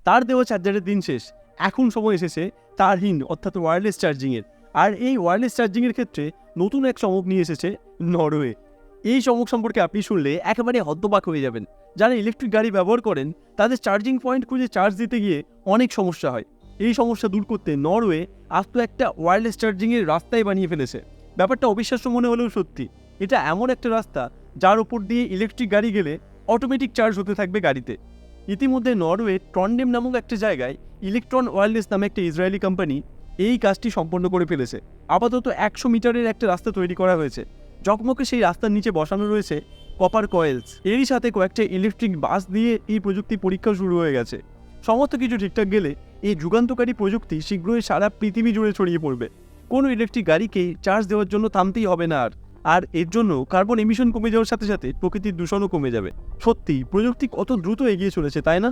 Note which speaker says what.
Speaker 1: তার দেওয়া চার্জারের দিন শেষ, এখন সময় এসেছে তারহীন অর্থাৎ ওয়্যারলেস চার্জিংয়ের। আর এই ওয়্যারলেস চার্জিংয়ের ক্ষেত্রে নতুন এক চমক নিয়ে এসেছে নরওয়ে। এই চমক সম্পর্কে আপনি শুনলে একেবারে হতবাক হয়ে যাবেন। যারা ইলেকট্রিক গাড়ি ব্যবহার করেন তাদের চার্জিং পয়েন্ট খুঁজে চার্জ দিতে গিয়ে অনেক সমস্যা হয়। এই সমস্যা দূর করতে নরওয়ে আজ তো একটা ওয়্যারলেস চার্জিংয়ের রাস্তাই বানিয়ে ফেলেছে। ব্যাপারটা অবিশ্বাস্য মনে হলেও সত্যি। এটা এমন একটা রাস্তা যার উপর দিয়ে ইলেকট্রিক গাড়ি গেলে অটোমেটিক চার্জ হতে থাকবে গাড়িতে। ইতিমধ্যে নরওয়ে ট্রন্ডেম নামক একটা জায়গায় ইলেকট্রন ওয়্যারলেস নামে একটা ইসরায়েলি কোম্পানি এই কাজটি সম্পন্ন করে ফেলেছে। আপাতত 100 মিটারের একটা রাস্তা তৈরি করা হয়েছে। জকমকে সেই রাস্তার নিচে বসানো রয়েছে কপার কয়েলস। এরই সাথে কয়েকটা ইলেকট্রিক বাস দিয়ে এই প্রযুক্তি পরীক্ষা শুরু হয়ে গেছে। সমস্ত কিছু ঠিকঠাক গেলে এই যুগান্তকারী প্রযুক্তি শীঘ্রই সারা পৃথিবী জুড়ে ছড়িয়ে পড়বে। কোনো ইলেকট্রিক গাড়িকেই চার্জ দেওয়ার জন্য থামতেই হবে না আর এর জন্য কার্বন এমিশন কমে যাওয়ার সাথে সাথে প্রকৃতির দূষণও কমে যাবে। সত্যি প্রযুক্তি কত দ্রুত এগিয়ে চলেছে, তাই না?